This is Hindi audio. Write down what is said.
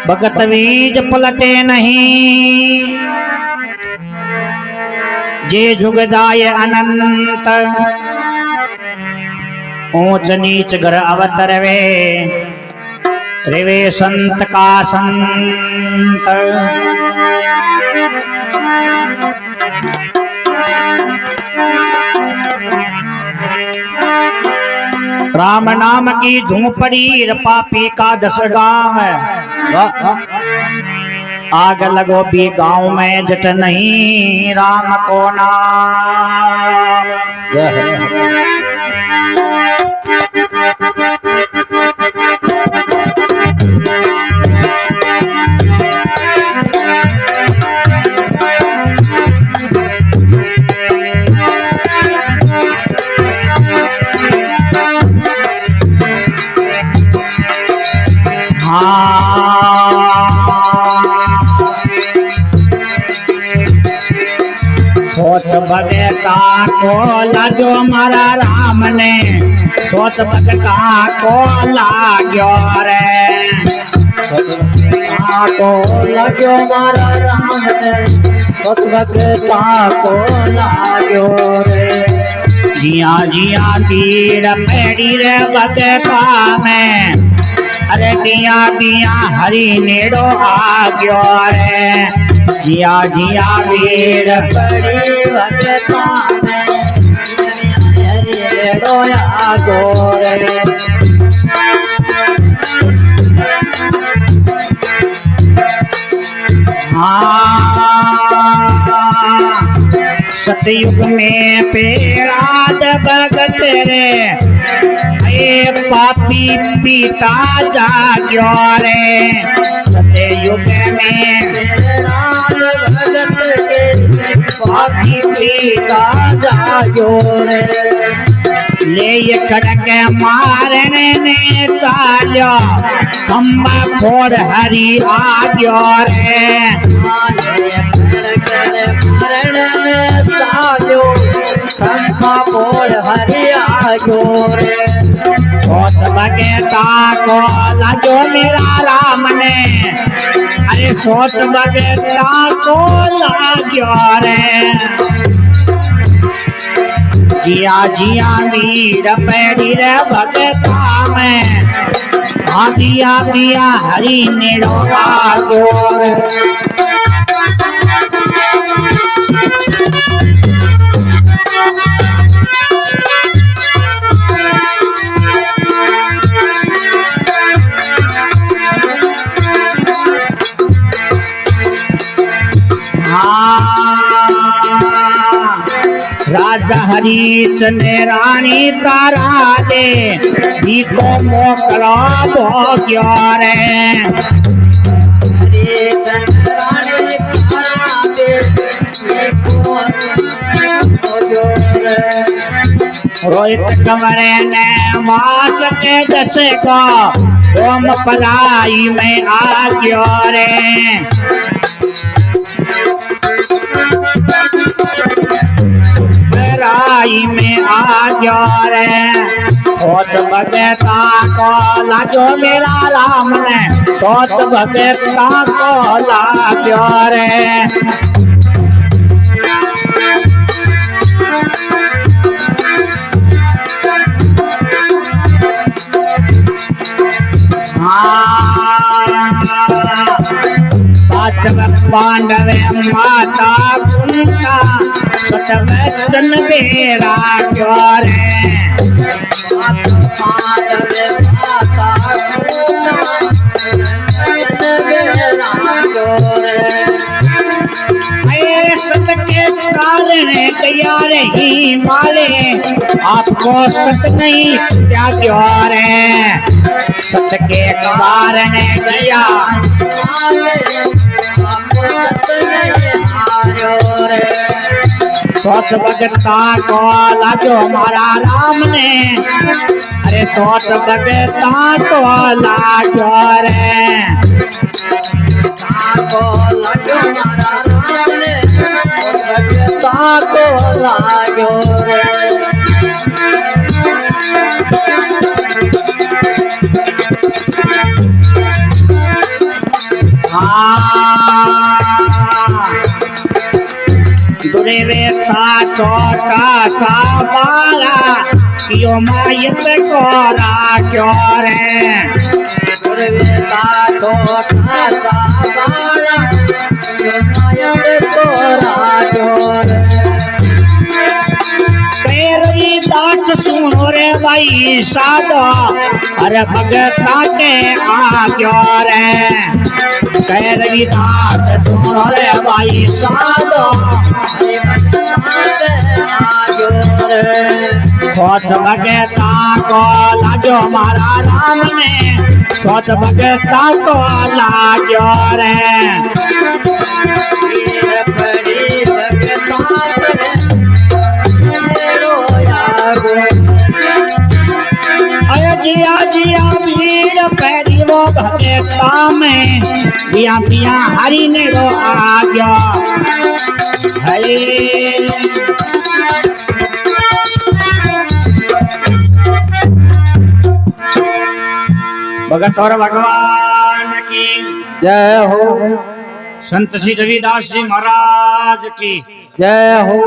भगत बीज पलटे नहीं, जे जुग जाय अनंत। ऊंच नीच घर अवतरवे, रेवे संत का संत। राम नाम की झूंपड़ी, पापी का 10 गांव। आग लगो भी गांव में जट नहीं, राम को नाम। सोच भगता को लागो मारा राम ने, सोच भगता को लागो रे, को लागो मारा राम ने, सोच भगता को लागो रे। जिया जिया तीर पेड़ी रे भगता में, अरे दिया दिया हरि नेड़ो आ गयो रे। जिया जिया वीर पड़ी भगता में, हरि नेड़ो आ गयो रे। सतयुग में पेराद भगत रे, ये पापी पीता जाग्यो रे। सतयुग में पेराद भगत के, पापी पीता जाग्यो रे। ले खड़क मारने ने चालो, खम्बा फोड़ हरि आग्यो रे। खम्बा फोड़ हरि आग्यो रे। सोच भगता को लागो मेरा राम ने, अरे सोच भगता को लागो रे। जिया जिया वीर पेड़ी रे भगता में, हाँ दिया दिया हरि नेड़ो आगो रे। राजा हरिचंद रानी तारा दे, को मोकला भोग्यो रे। हरिचंद रानी तारा दे, को भोग्यो रे। रोहित कंवर ने मास के 10 को, ओम पलाई में आ गयो रे। पलाई में आ गयो रे। सोच भगता को लागो मेरा राम ने, सोच भगता को लागो रे। पांडव माता कुंता, सतवचन बेरा क्यो रे। पांडव माता कुंता, सतवचन बेरा क्यो रे। सत के कारण गया रही माले, आपको सत नहीं क्या क्यों रे। सत के कारण गया माले, आपको सत नहीं हारो रे। सोच भगता को लागो मारा राम ने, अरे सोच भगता को लागो रे। को लागो मारा राम ने, भगता को लागो रे। अरे वेता छोटा सा बाला क्यों मायत को राख्यो रे गुरवेता छोटा सा बाला मायत को राख्यो रे पैरवी दास सुनो रे भाई साधो अरे भगता के आग्यो रे पैरवी दास सुनो रे भाई साधो सोच भगता को लागो मारा राम ने सोच भगता को लागो रे पड़ी भगता अरे जिया जिया भीड़ पैरी वो भगता में बिया बिया हरी ने रो आ गया हरे भगत और भगवान की जय हो संत श्री रविदास जी महाराज की जय हो।